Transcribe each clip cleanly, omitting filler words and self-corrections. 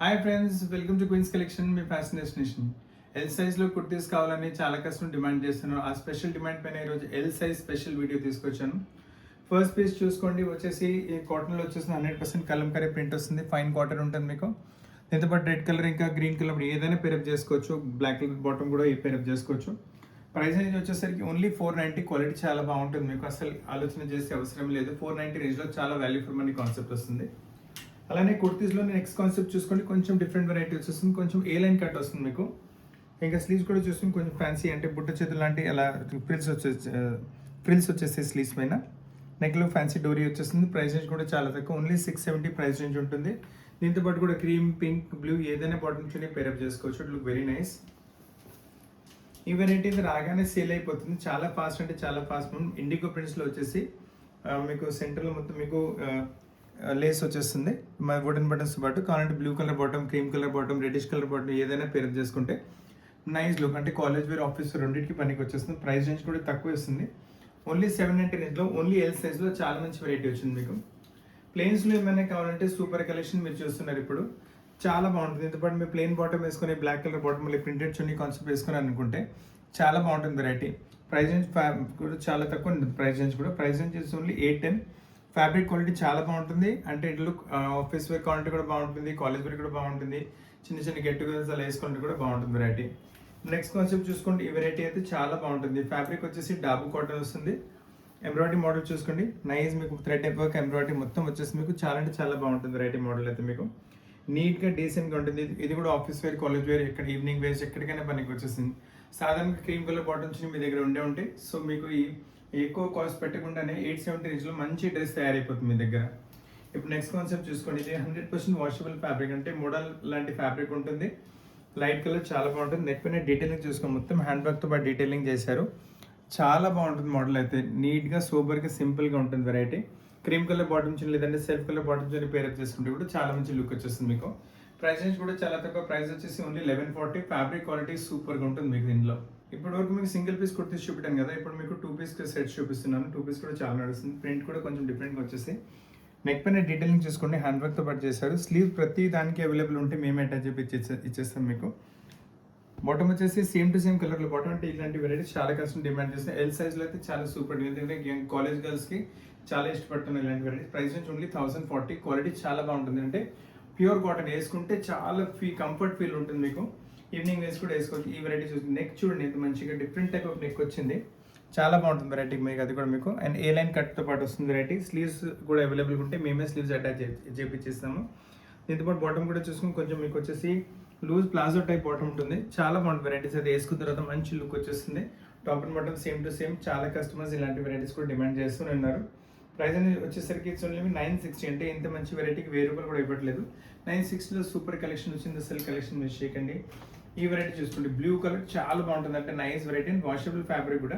Hi friends, welcome to Queens Collection. మీ fashion destination. L సైజ్లో కుర్తీస్ కావాలని చాలా కస్టమర్ డిమాండ్ చేస్తున్నారు. ఆ స్పెషల్ డిమాండ్ పైన ఈరోజు ఎల్ సైజ్ స్పెషల్ వీడియో తీసుకొచ్చాను. ఫస్ట్ పీస్ చూసుకోండి, వచ్చేసి ఈ కాటన్లో వచ్చేసి 100% కలంకారీ ప్రింట్ వస్తుంది. ఫైన్ కాటన్ ఉంటుంది మీకు. దీంతో పాటు రెడ్ కలర్ ఇంకా గ్రీన్ కలర్ ఏదైనా పేరప్ చేసుకోవచ్చు. బ్లాక్ కలర్ బాటమ్ కూడా ఈ పేరప్ చేసుకోవచ్చు. ప్రైస్ రేంజ్ వచ్చేసరికి ఓన్లీ 490. క్వాలిటీ చాలా బాగుంటుంది. మీకు అసలు ఆలోచన చేసే అవసరం లేదు. 490 రేంజ్లో చాలా వాల్యూ ఫర్ మనీ కాన్సెప్ట్ వస్తుంది. అలానే కుర్తీస్లో నెక్స్ట్ కాన్సెప్ట్ చూసుకోండి, కొంచెం డిఫరెంట్ వెరైటీ వచ్చేస్తుంది. కొంచెం ఏ లైన్ కట్ వస్తుంది మీకు. ఇంకా స్లీవ్స్ కూడా చూసుకుని కొంచెం ఫ్యాన్సీ, అంటే బుట్ట చేతులు లాంటి అలా ఫ్రిల్స్ వచ్చేసి స్లీవ్స్ పైన. నెక్లో ఫ్యాన్సీ డోరీ వచ్చేస్తుంది. ప్రైస్ రేంజ్ కూడా చాలా తక్కువ, ఓన్లీ 670 ప్రైస్ రేంజ్ ఉంటుంది. దీంతో పాటు కూడా క్రీమ్, పింక్, బ్లూ ఏదైనా బాటమ్ నుంచి పేరప్ చేసుకోవచ్చు. It look very nice. ఈ వెరైటీ రాగానే సేల్ అయిపోతుంది, చాలా ఫాస్ట్ అంటే చాలా ఫాస్ట్. ఇండిగో ప్రింట్స్లో వచ్చేసి మీకు సెంటర్లో మొత్తం మీకు లేస్ వచ్చేస్తుంది. వుడెన్ బటన్స్ పాటు కావాలంటే blue colour bottom, cream colour bottom, reddish colour bottom ఏదైనా పేరప్ చేసుకుంటే నైస్ లుక్, అంటే కాలేజ్ వేర్, ఆఫీస్ రెండింటికి పనికి వచ్చేస్తుంది. ప్రైస్ రేంజ్ కూడా తక్కువ ఇస్తుంది, ఓన్లీ 790 రేంజ్లో. ఓన్లీ ఎల్ సైజ్లో చాలా మంచి వెరైటీ వచ్చింది మీకు. ప్లెయిన్స్లో ఏమైనా కావాలంటే సూపర్ కలెక్షన్ మీరు చూస్తున్నారు ఇప్పుడు, చాలా బాగుంటుంది. ఇంతపాటు మీరు ప్లెయిన్ బాటమ్ వేసుకొని బ్లాక్ కలర్ బాటమ్ మళ్ళీ ప్రింటెడ్ చున్నీ కాన్సెప్ట్ వేసుకొని అనుకుంటే చాలా బాగుంటుంది వెరైటీ. ప్రైస్ రేంజ్ కూడా చాలా తక్కువ ఉంటుంది. Price range is only 810. Fabric quality చాలా బాగుంటుంది, అంటే it look office wear quality కూడా బాగుంటుంది, కాలేజ్ వేర్ కూడా బాగుంటుంది, చిన్న చిన్న గెట్ టుగెదర్స్ అలా వేసుకుంటే కూడా బాగుంటుంది వెరైటీ. నెక్స్ట్ కాన్సెప్ట్ చూసుకోండి, ఈ వెరైటీ అయితే చాలా బాగుంటుంది. ఫ్యాబ్రిక్ వచ్చేసి డాబు కాటన్ వస్తుంది. ఎంబ్రాయిడరీ మోడల్ చూసుకోండి, నైస్ మీకు థ్రెడ్ టైప్ వర్క్ ఎంబ్రాయిడరీ మొత్తం వచ్చేసి మీకు చాలా అంటే చాలా బాగుంటుంది వెరైటీ. మోడల్ అయితే మీకు నీట్గా డీసెంట్గా ఉంటుంది. ఇది కూడా ఆఫీస్ వేర్, కాలేజ్ వేర్, ఎక్కడ ఈవినింగ్ వేర్స్ ఎక్కడికైనా పనికి వచ్చేసింది. సాధారణంగా క్రీమ్ కలర్ బాటమ్స్ మీ దగ్గర ఉంటాయి. సో మీకు ఈ ఎక్కువ కాస్ట్ పెట్టకుండానే 870 రేంజ్లో మంచి డ్రెస్ తయారైపోతుంది మీ దగ్గర. ఇప్పుడు నెక్స్ట్ కాన్సెప్ట్ చూసుకోండి, ఇది 100% వాషబుల్ ఫ్యాబ్రిక్, అంటే మోడల్ లాంటి ఫ్యాబ్రిక్ ఉంటుంది. లైట్ కలర్ చాలా బాగుంటుంది. నెక్ పైన డీటెయిలింగ్ చూసుకోండి, మొత్తం హ్యాండ్ వర్క్తో పాటు డీటెయిలింగ్ చేశారు. చాలా బాగుంటుంది మోడల్ అయితే, నీట్గా సూపర్గా సింపుల్గా ఉంటుంది వెరైటీ. క్రీమ్ కలర్ బాటమ్స్ లేదంటే సెల్ఫ్ కలర్ బాటమ్స్ పేరప్ చేసుకుంటే కూడా చాలా మంచి లుక్ వచ్చేస్తుంది మీకు. ప్రైస్ రేంజ్ కూడా చాలా తక్కువ, ప్రైస్ వచ్చేసి ఓన్లీ 1140. ఫ్యాబ్రిక్ క్వాలిటీ సూపర్గా ఉంటుంది మీకు దీనిలో. ఇప్పటి వరకు మీకు సింగిల్ పీస్ కుర్తీస్ చూపించాను కదా, ఇప్పుడు మీకు 2 పీస్ సెట్స్ చూపిస్తున్నాను. 2 పీస్ కూడా చాలా నడుస్తుంది. ప్రింట్ కూడా కొంచెం డిఫరెంట్గా వచ్చేసి నెక్ పైన డీటెయిలింగ్ చూసుకోండి, హ్యాండ్ వర్క్తో పాటు చేశారు. స్లీవ్ ప్రతి దానికి అవైలబుల్ ఉంటే మేమే అటాచ్ చెప్పి ఇచ్చేస్తాం మీకు. బాటమ్ వచ్చేసి సేమ్ టు సేమ్ కలర్లో బాటమ్, అంటే ఇలాంటి వెరైటీస్ చాలా కష్టం డిమాండ్ చేస్తాయి. ఎల్ సైజ్లో అయితే చాలా సూపర్, ఎందుకంటే కాలేజ్ గర్ల్స్కి చాలా ఇష్టపడుతున్నాయి ఇలాంటి వెరైటీస్. ప్రైస్ నుంచి ఓన్లీ 1040. క్వాలిటీ చాలా బాగుంటుంది, అంటే ప్యూర్ కాటన్ వేసుకుంటే చాలా కంఫర్ట్ ఫీల్ ఉంటుంది మీకు. ఈవినింగ్ వేసి కూడా వేసుకోవచ్చు. ఈ వెరైటీ చూసి నెక్ చూడండి ఎంత మంచిగా డిఫరెంట్ టైప్ ఆఫ్ నెక్ వచ్చింది, చాలా బాగుంటుంది వెరైటీ మీకు. అది కూడా మీకు అండ్ ఏ లైన్ కట్తో పాటు వస్తుంది వెరైటీ. స్లీవ్స్ కూడా అవైలబుల్గా ఉంటే మేమే స్లీవ్స్ అటాచ్ చేపించేస్తాము. దీంతో పాటు బాటమ్ కూడా చూసుకుని కొంచెం మీకు వచ్చేసి లూజ్ ప్లాజో టైప్ బాటమ్ ఉంటుంది. చాలా బాగుంటుంది వెరైటీస్, అది వేసుకున్న తర్వాత మంచి లుక్ వచ్చేస్తుంది. Top and bottom same to same. చాలా కస్టమర్స్ ఇలాంటి వెరైటీస్ కూడా డిమాండ్ చేస్తూనే ఉన్నారు. ప్రైస్ అనేది వచ్చేసరికి ఇట్స్ ఓన్లీ 960, అంటే ఇంత మంచి వెరైటీకి 1000 రూపాయలు కూడా ఇవ్వట్లేదు. 960లో సూపర్ కలెక్షన్ వచ్చింది, అసలు కలెక్షన్ మిస్ చేయకండి. ఈ వెరైటీ చూసుకోండి, బ్లూ కలర్ చాలా బాగుంటుంది, అంటే nice variety and washable fabric కూడా.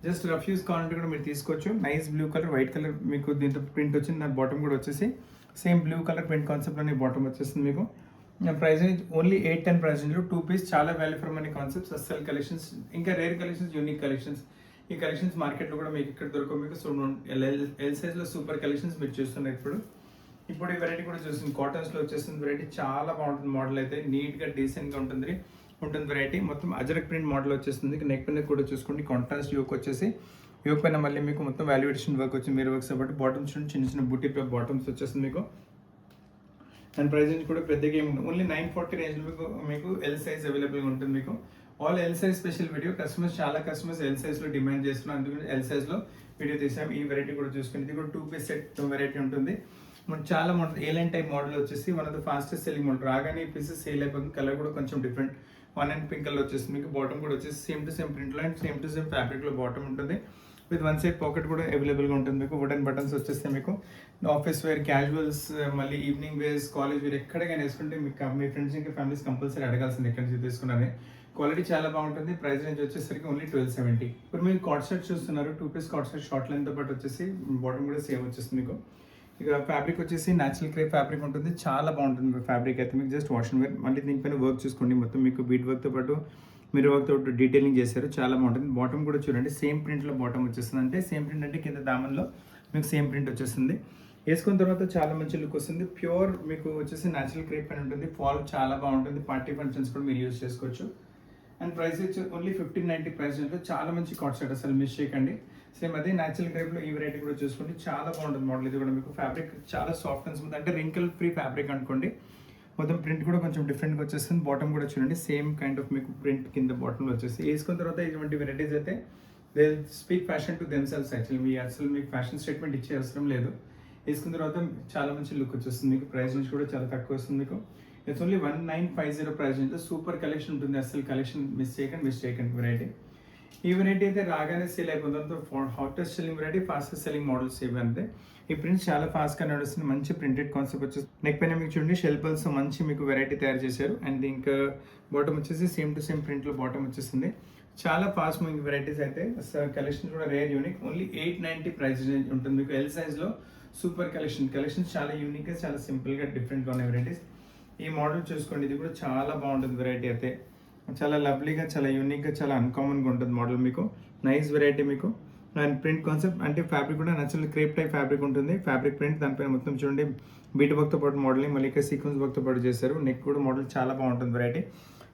జస్ట్ రఫ్ యూస్ కావాలంటే కూడా మీరు తీసుకోవచ్చు. Nice blue colour, white colour మీకు దీంతో ప్రింట్ వచ్చింది. దాని బాటమ్ కూడా వచ్చేసి సేమ్ బ్లూ కలర్ ప్రింట్ కాన్సెప్ట్లోనే బాటమ్ వచ్చేస్తుంది మీకు. ప్రైస్ ఓన్లీ 810 ప్రైస్ రేంజ్లో 2 పీస్, చాలా వాల్యూ ఫర్ మనీ కాన్సెప్ట్స్. అసలు కలెక్షన్స్, ఇంకా రేర్ కలెక్షన్స్, యూనిక్ కలెక్షన్స్. ఈ కలెక్షన్స్ మార్కెట్లో కూడా మీకు ఇక్కడ దొరకవు మీకు. సో ఎల్ సైజ్లో సూపర్ కలెక్షన్స్ మీరు చూస్తున్నారు ఇప్పుడు. ఈ వెరైటీ కూడా చూస్తుంది, కాటన్స్లో వచ్చేస్తుంది వెరైటీ. చాలా బాగుంటుంది మోడల్ అయితే, నీట్గా డీసెంట్గా ఉంటుంది వెరైటీ. మొత్తం అజరక్ ప్రింట్ మోడల్ వచ్చేస్తుంది. నెక్ పైన కూడా చూసుకోండి, కాంట్రాస్ట్ యోక్ వచ్చేసి, యోక్ పైన మళ్ళీ మీకు మొత్తం వాల్యుయేషన్ వర్క్ వచ్చి మీరు వర్క్స్ కాబట్టి బాటమ్స్ చిన్న చిన్న బూటీ బాటమ్స్ వచ్చేస్తుంది మీకు. అండ్ ప్రైస్ రేంజ్ కూడా పెద్దగా ఏమి ఉంటుంది, ఓన్లీ 940 రేంజ్లో మీకు ఎల్ సైజ్ అవైలబుల్గా ఉంటుంది మీకు. All L size special video. చాలా కస్టమర్స్ ఎల్ సైజ్లో డిమాండ్ చేస్తున్నారు, అందుకని ఎల్ సైజ్లో వీడియో తీసాం. ఈ వెరైటీ కూడా చూసుకుని, ఇది కూడా 2 పీస్ సెట్ వెరైటీ ఉంటుంది. మనకు చాలా model, A line type model వచ్చేసి one of the fastest selling model. రాగానే ఈ పీసెస్ సేల్ అయిపోతుంది. కలర్ కూడా కొంచెం different, one and pink colour వచ్చేస్తుంది మీకు. బాటమ్ కూడా వచ్చేసి సేమ్ టు సేమ్ ప్రింట్లో అండ్ సేమ్ టు సేమ్ ఫ్యాబ్రిక్లో బాటమ్ ఉంటుంది. విత్ వన్ సైడ్ పాకెట్ కూడా అవైలబుల్గా ఉంటుంది మీకు. వుడెన్ బటన్స్ వచ్చేస్తే మీకు ఆఫీస్ వేర్, క్యాజువల్స్, మళ్ళీ ఈవినింగ్ వేర్స్, కాలేజ్ వేర్ ఎక్కడికైనా వేసుకుంటే మీకు మీ ఫ్రెండ్స్ ఇంకా ఫ్యామిలీస్ కంపల్సరీ అడగాల్సింది ఎక్కడి నుంచి తీసుకున్నారని. క్వాలిటీ చాలా బాగుంటుంది. ప్రైస్ రేంజ్ వచ్చేసరికి ఓన్లీ 1270. ఇప్పుడు మీరు కాట్ సెట్ చూస్తున్నారు, 2 పీస్ కాట్ సెట్ షార్ట్ లెంత్తో పాటు వచ్చేసి బాటమ్ కూడా సేమ్ వచ్చేస్తుంది మీకు. ఇక ఫ్యాబ్రిక్ వచ్చేసి న్యాచురల్ క్రేప్ ఫ్యాబ్రిక్ ఉంటుంది, చాలా బాగుంటుంది ఫ్యాబ్రిక్ అయితే మీకు. Just wash and wear. మళ్ళీ దీనిపైన వర్క్ చూసుకోండి, మొత్తం మీకు బీట్ వర్క్తో పాటు మీరు వర్క్తో డీటెయిలింగ్ చేశారు, చాలా బాగుంటుంది. బాటమ్ కూడా చూడండి, సేమ్ ప్రింట్లో బాటమ్ వచ్చేస్తుంది, అంటే సేమ్ ప్రింట్ అంటే కింద దామన్లో మీకు సేమ్ ప్రింట్ వచ్చేస్తుంది. వేసుకున్న తర్వాత చాలా మంచి లుక్ వస్తుంది. ప్యూర్ మీకు వచ్చేసి న్యాచురల్ క్రేప్ అని ఉంటుంది. ఫాల్ చాలా బాగుంటుంది. పార్టీ ఫంక్షన్స్ కూడా మీరు యూజ్ చేసుకోవచ్చు. అండ్ ప్రైస్ వచ్చి ఓన్లీ 1590 ప్రైస్ రేంజ్లో చాలా మంచి కాట్ సెట్, అసలు మిస్ చేయకండి. సేమ్ అదే న్యాచురల్ క్రేప్లో ఈ వెరైటీ కూడా చూసుకోండి, చాలా బాగుంటుంది మోడల్. ఇది కూడా మీకు ఫ్యాబ్రిక్ చాలా సాఫ్ట్ అండ్ స్మూత్, అంటే రింకిల్ ఫ్రీ ఫ్యాబ్రిక్ అనుకోండి. మొత్తం ప్రింట్ కూడా కొంచెం డిఫరెంట్గా వచ్చేస్తుంది. బాటమ్ కూడా చూడండి సేమ్ కైండ్ ఆఫ్ మీకు ప్రింట్ కింద బాటంలో వచ్చేసి. వేసుకున్న తర్వాత ఇటువంటి వెరైటీస్ అయితే they speak fashion to themselves. Actually మీ అసలు మీకు ఫ్యాషన్ స్టేట్మెంట్ ఇచ్చే అవసరం లేదు. వేసుకున్న తర్వాత చాలా మంచి లుక్ వచ్చేస్తుంది. మీకు ప్రైస్ నుంచి కూడా చాలా తక్కువ వస్తుంది. మీకు ఇట్స్ ఓన్లీ 1950 ప్రైస్ నుంచి సూపర్ కలెక్షన్ ఉంటుంది. అసలు కలెక్షన్ మిస్ చేయకండి వెరైటీ. ఈ వెరైటీ అయితే రాగానే సేల్ అయిపోతుంది. Hottest selling variety, fastest selling models ఇవి అంతే. ఈ ప్రింట్స్ చాలా ఫాస్ట్గా నడుస్తుంది. మంచి ప్రింటెడ్ కాన్సెప్ట్ వచ్చేసి నెక్ పైన మీకు చూడండి షెల్పల్స్ మంచి మీకు వెరైటీ తయారు చేశారు. అండ్ ఇంకా బాటమ్ వచ్చేసి సేమ్ టు సేమ్ ప్రింట్లో బాటమ్ వచ్చేస్తుంది. చాలా ఫాస్ట్ మూవింగ్ వెరైటీస్ అయితే. కలెక్షన్ కూడా రేర్ యూనిక్. ఓన్లీ 890 ప్రైస్ ఉంటుంది మీకు. ఎల్ సైజ్లో సూపర్ కలెక్షన్స్ చాలా యూనిక్గా, చాలా సింపుల్గా, డిఫరెంట్గా ఉన్న వెరైటీస్. ఈ మోడల్ చూసుకోండి, ఇది కూడా చాలా బాగుంటుంది వెరైటీ అయితే. చాలా లవ్లీగా, చాలా యూనిక్గా, చాలా అన్కామన్గా ఉంటుంది మోడల్. మీకు నైస్ వెరైటీ మీకు. అండ్ ప్రింట్ కాన్సెప్ట్ అంటే ఫ్యాబ్రిక్ కూడా నచ్చిన క్రేప్ టైప్ ఫ్యాబ్రిక్ ఉంటుంది. ఫ్యాబ్రిక్ ప్రింట్ దానిపైన మొత్తం చూడండి బీట్ వర్క్తో పాటు మోడలింగ్, మళ్ళీ ఇక్కడ సీక్వెన్స్ వర్క్తో పాటు చేశారు. నెక్ కూడా మోడల్ చాలా బాగుంటుంది వెరైటీ.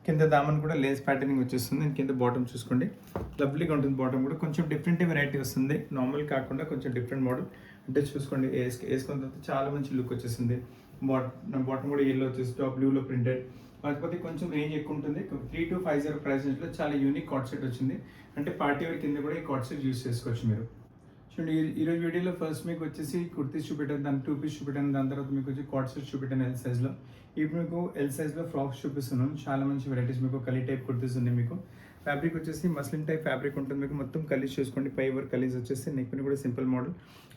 కింద దామన్ కూడా లేస్ ప్యాటర్నింగ్ వచ్చేస్తుంది. అండ్ కింద బాటమ్ చూసుకోండి లవ్లీగా ఉంటుంది. బాటమ్ కూడా కొంచెం డిఫరెంట్ వెరైటీ వస్తుంది, నార్మల్ కాకుండా కొంచెం డిఫరెంట్ మోడల్. అంటే చూసుకోండి వేసుకున్న తర్వాత చాలా మంచి లుక్ వచ్చేసింది. బాటమ్ కూడా ఎల్లో వచ్చేసి టాప్ బ్లూలో ప్రింటెడ్. కాకపోతే కొంచెం రేంజ్ ఎక్కువ ఉంటుంది. 3250 ప్రైస్ రేంజ్లో చాలా యూనిక్ కాట్ సెట్ వచ్చింది. అంటే పార్టీ వేర్ కింద కూడా ఈ కాట్ సెట్ యూస్ చేసుకోవచ్చు మీరు. చూడండి ఈరోజు వీడియోలో ఫస్ట్ మీకు వచ్చేసి కుర్తీస్ చూపెట్టాను, దాని 2 పీస్ చూపెట్టాను, దాని తర్వాత మీకు వచ్చి కాట్ సెట్ చూపెట్టాను ఎల్ సైజ్లో. ఇప్పుడు మీకు ఎల్ సైజ్లో ఫ్రాక్స్ చూపిస్తున్నాను. చాలా మంచి వెరైటీస్ మీకు. కలీ టైప్ కుర్తీస్ ఉంది మీకు. ఫ్యాబ్రిక్ వచ్చేసి మస్లిన్ టైప్ ఫ్యాబ్రిక్ ఉంటుంది మీకు. మొత్తం కలీస్ చూసుకోండి, పై వర్క్ కలీస్ వచ్చేసి. నెక్ పైన కూడా సింపుల్ మోడల్,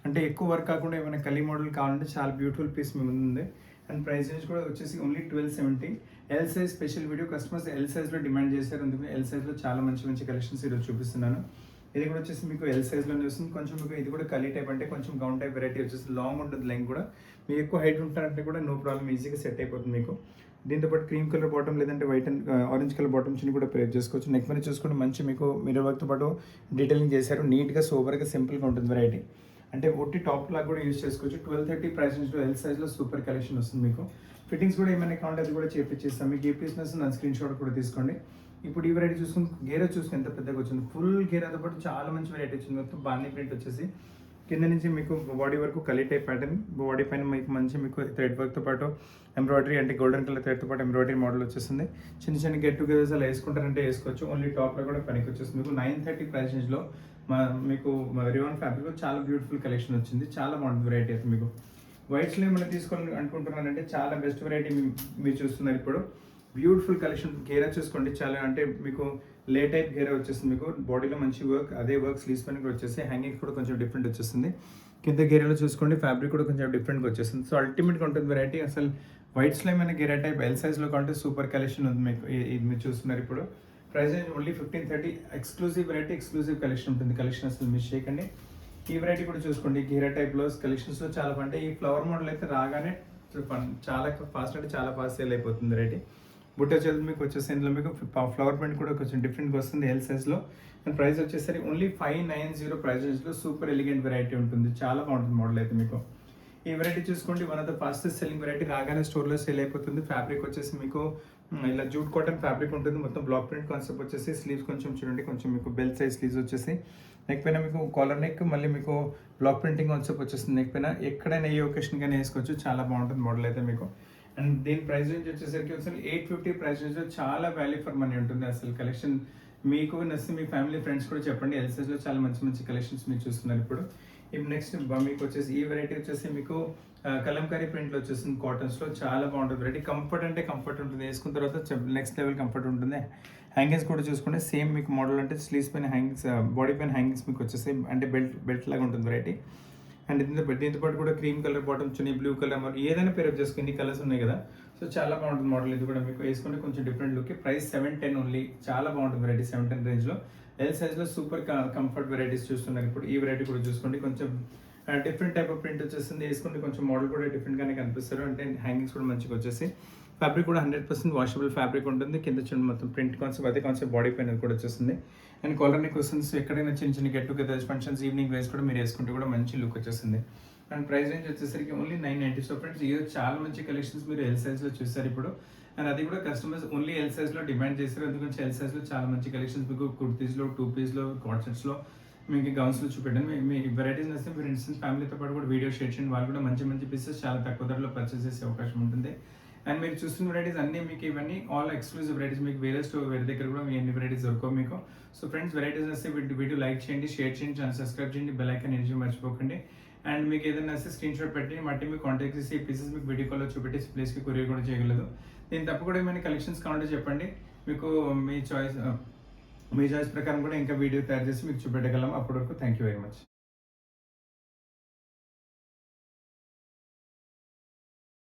అంటే ఎక్కువ వర్క్ కాకుండా ఏమైనా కలీ మోడల్ కావాలంటే చాలా బ్యూటిఫుల్ పీస్ మీ ముందు ఉంది. అండ్ ప్రైస్ రేంజ్ కూడా వచ్చేసి only 1270. L size special video, customers L సైజ్లో డిమాండ్ చేశారు, అందుకని ఎల్ సైజ్లో చాలా మంచి కలెక్షన్స్ ఈరోజు చూపిస్తున్నాను. ఇది కూడా వచ్చేసి మీకు ఎల్ సైజ్లోనే వస్తుంది. కొంచెం మీకు ఇది కూడా కలీ టైప్, అంటే కొంచెం గౌన్ టైప్ వెరైటీ వచ్చేసి. లాంగ్ ఉంటుంది లెంగ్ కూడా. మీకు ఎక్కువ హైట్ ఉంటారంటే కూడా నో ప్రాబ్లం, ఈజీగా సెట్ అయిపోతుంది మీకు. దీంతో పాటు క్రీమ్ కలర్ బాటమ్ లేదంటే white and orange colour bottom చిన్న కూడా పేర్ చేసుకోవచ్చు. నెక్ మీద చూసుకుంటే మంచి మీకు మిర్రర్ వర్క్తో పాటు డీటెయిలింగ్ చేశారు. నీట్గా సోబర్గా సింపుల్గా ఉంటుంది వెరైటీ. అంటే ఒట్టి టాప్ లాగా కూడా యూస్ చేసుకోవచ్చు. 1230 ప్రైస్ రేంజ్లో ఎల్ సైజ్లో సూపర్ కలెక్షన్ వస్తుంది మీకు. ఫిట్టింగ్స్ కూడా ఏమైనా కావాలంటే అది కూడా చేపించేస్తాం మీకు. ఏ పీస్నెస్ నా స్క్రీన్ షాట్ కూడా తీసుకోండి. ఇప్పుడు ఈ వెరైటీ చూసుకుని గేరా చూసుకుని ఎంత పెద్దగా వచ్చింది. ఫుల్ గేరాతో పాటు చాలా మంచి వెరైటీ వచ్చింది. మొత్తం బాండీ ప్రింట్ వచ్చేసి కింద నుంచి మీకు బాడీ వరకు కలీ టైప్ ప్యాటర్న్. బాడీ పైన మీకు థ్రెడ్ వర్క్తో పాటు ఎంబ్రాయిడరీ, అంటే గోల్డెన్ కలర్ థ్రెడ్తో పాటు ఎంబ్రాయిడరీ మోడల్ వచ్చేస్తుంది. చిన్న గెట్ టుగెదర్స్ అలా వేసుకుంటారంటే వేసుకోవచ్చు. ఓన్లీ టాప్లో కూడా పనికి వచ్చేస్తుంది మీకు. 930 ప్రైస్ రేంజ్లో మీకు రివాన్ ఫ్యాబ్రిక్లో చాలా బ్యూటిఫుల్ కలెక్షన్ వచ్చింది. చాలా బాగుంటుంది వెరైటీ అయితే మీకు. వైట్స్లో ఏమైనా తీసుకోవాలని అనుకుంటున్నానంటే చాలా బెస్ట్ వెరైటీ మీరు చూస్తున్నారు ఇప్పుడు. Beautiful collection. గేరా చూసుకోండి, చాలా అంటే మీకు లే టైప్ గేరా వచ్చేస్తుంది మీకు. బాడీలో మంచి వర్క్, అదే వర్క్ స్లీవ్స్ పైన కూడా వచ్చేసి. హ్యాంగింగ్స్ కూడా కొంచెం డిఫరెంట్ వచ్చేస్తుంది. కింద గేరాలో చూసుకోండి ఫ్యాబ్రిక్ కూడా కొంచెం డిఫరెంట్గా వచ్చేస్తుంది. సో అల్టిమేట్గా ఉంటుంది వెరైటీ. అసలు వైట్స్లో ఏమైనా గేరా టైప్ ఎల్ సైజ్లో కంటే సూపర్ కలెక్షన్ ఉంది మీకు. ఇది మీరు చూస్తున్నారు ఇప్పుడు. Price range only 1530. Exclusive variety, exclusive collection ఉంటుంది. కలెక్షన్ అసలు మిస్ చేయకండి. ఈ వెరైటీ కూడా చూసుకోండి. గేరా టైప్లో కలెక్షన్స్లో చాలా అంటే ఈ ఫ్లవర్ మోడల్ అయితే రాగానే చాలా ఫాస్ట్, అంటే చాలా ఫాస్ట్ సేల్ అయిపోతుంది వెరైటీ. బుట్ట చేతులు మీకు వచ్చేసి ఇందులో మీకు ఫ్లవర్ ప్రింట్ కూడా కొంచెం డిఫరెంట్గా వస్తుంది ఎల్ సైజ్లో. అండ్ ప్రైస్ వచ్చేసరికి ఓన్లీ 590 ప్రైస్ రేంజ్లో సూపర్ ఎలిగెంట్ వెరైటీ ఉంటుంది. చాలా బాగుంటుంది మోడల్ అయితే మీకు. ఈ వెరైటీ చూసుకోండి, one of the fastest selling variety. రాగానే స్టోర్లో సేల్ అయిపోతుంది. ఫ్యాబ్రిక్ వచ్చేసి మీకు ఇలా జూట్ కాటన్ ఫ్యాబ్రిక్ ఉంటుంది. మొత్తం బ్లాక్ ప్రింట్ కాన్సెప్ట్ వచ్చేసి. స్లీవ్స్ కొంచెం చూడండి, కొంచెం మీకు బెల్ సైజ్ స్లీవ్స్ వచ్చేసి. నెక్ పైన మీకు కాలర్ నెక్, మళ్ళీ మీకు బ్లాక్ ప్రింటింగ్ కాన్సెప్ట్ వచ్చేస్తుంది నెక్ పైన. ఎక్కడైనా ఏ ఒకేషన్ కానీ వేసుకోవచ్చు. చాలా బాగుంటుంది మోడల్ అయితే మీకు. అండ్ దీని ప్రైస్ రేంజ్ వచ్చేసరికి అసలు 850 ప్రైస్ రేంజ్లో చాలా వాల్యూ ఫర్ మనీ ఉంటుంది. అసలు కలెక్షన్ మీకు నచ్చి మీ ఫ్యామిలీ ఫ్రెండ్స్ కూడా చెప్పండి. ఎల్ సైజ్లో చాలా మంచి కలెక్షన్స్ మీరు చూస్తున్నారు ఇప్పుడు. నెక్స్ట్ మీకు వచ్చేసి ఈ వెరైటీ వచ్చేసి మీకు కలంకారీ ప్రింట్లో వచ్చేసింది. కాటన్స్లో చాలా బాగుంటుంది వెరైటీ. కంఫర్ట్ అంటే కంఫర్ట్ ఉంటుంది. వేసుకున్న తర్వాత నెక్స్ట్ లెవెల్ కంఫర్ట్ ఉంటుంది. హ్యాంగింగ్స్ కూడా చూసుకుంటే సేమ్ మీకు మోడల్, అంటే స్లీవ్స్ పైన హ్యాంగింగ్స్, బాడీ పైన హ్యాంగింగ్స్ మీకు వచ్చేసి అంటే బెల్ట్ లాగా ఉంటుంది వెరైటీ. అండ్ దీంతో పాటు కూడా క్రీమ్ కలర్ బాటమ్ చున్నీ, బ్లూ కలర్, మరి ఏదైనా పేరప్ చేసుకుని ఇన్ని కలర్స్ ఉన్నాయి కదా. సో చాలా బాగుంటుంది మోడల్. ఇది కూడా మీకు వేసుకుంటే కొంచెం డిఫరెంట్ లుక్. Price 710 only. చాలా బాగుంటుంది వెరైటీ 710 రేంజ్లో. ఎల్ సైజ్లో సూపర్ కంఫర్ట్ వెరైటీస్ చూస్తున్నారు ఇప్పుడు. ఈ వెరైటీ కూడా చూసుకోండి, కొంచెం డిఫరెంట్ టైప్ ఆఫ్ ప్రింట్ వచ్చేస్తుంది. వేసుకుంటే కొంచెం మోడల్ కూడా డిఫరెంట్గానే కనిపిస్తారు. అంటే హ్యాంగింగ్స్ కూడా మంచిగా వచ్చేసి. ఫ్యాబ్రిక్ కూడా 100% వాషబుల్ ఫ్యాబ్రిక్ ఉంటుంది. కింద చూడండి మొత్తం ప్రింట్ కాన్సెప్ట్, అదే కాన్సెప్ట్ బాడీ పైన కూడా వచ్చేస్తుంది. అండ్ కాలర్ నెక్ వస్తుంది. సో ఎక్కడైనా చిన్న గెట్ టుగెదర్స్, ఫంక్షన్స్, ఈవినింగ్ వేస్ కూడా మీరు వేసుకుంటే కూడా మంచి లుక్ వచ్చేస్తుంది. అండ్ ప్రైస్ రేంజ్ వచ్చేసరికి ఓన్లీ 990. సో ఫ్రెండ్స్ ఈరోజు చాలా మంచి కలెక్షన్స్ మీరు ఎల్ సైజ్లో చూస్తారు ఇప్పుడు. అండ్ అది కూడా కస్టమర్స్ ఓన్లీ ఎల్ సైజ్లో డిమాండ్ చేస్తారు, ఎందుకంటే ఎల్ సైజ్లో చాలా మంచి కలెక్షన్స్ మీకు కుర్తీస్లో, టూ పీస్లో, కాట్ సెట్స్లో, మీకు గౌన్స్లో చూపెట్టాను. మీ వెరైటీస్ వస్తే మీరు ఇన్స్టెంట్ ఫ్యామిలీతో పాటు కూడా వీడియో షేర్ చేయండి, వాళ్ళు కూడా మంచి మంచి పీసెస్ చాలా తక్కువ ధరలో పర్చేస్ చేసే అవకాశం ఉంటుంది. అండ్ మీరు చూస్తున్న వెరైటీస్ అన్నీ మీకు ఇవన్నీ ఆల్ ఎక్స్క్లూజివ్ వెరైటీస్, మీకు వేరే దగ్గర కూడా మీ ఎన్ని వెరైటీస్ దొరకవు మీకు. సో ఫ్రెండ్స్ వెరైటీస్ వస్తే వీడియో లైక్ చేయండి, షేర్ చేయండి, ఛానల్ సబ్స్క్రైబ్ చేయండి, బెల్ ఐకాన్ ఎనర్జీ మర్చిపోకండి. అండ్ మీకు ఏదైనా వస్తే స్క్రీన్ షాట్ పెట్టి మట్టి మీకు కాంటాక్ట్ చేసి ఈ పీసెస్ మీకు వీడియో కాల్లో చూపెట్టి ప్లేస్కి కొరియర్ కూడా చేయగలదు. దీని తప్ప కూడా ఏమైనా కలెక్షన్స్ కావాలంటే చెప్పండి, మీకు మీ చాయిస్ ప్రకారం కూడా ఇంకా వీడియో తయారు చేసి మీకు చూపెట్టగలం. అప్పటి వరకు థ్యాంక్ యూ వెరీ మచ్.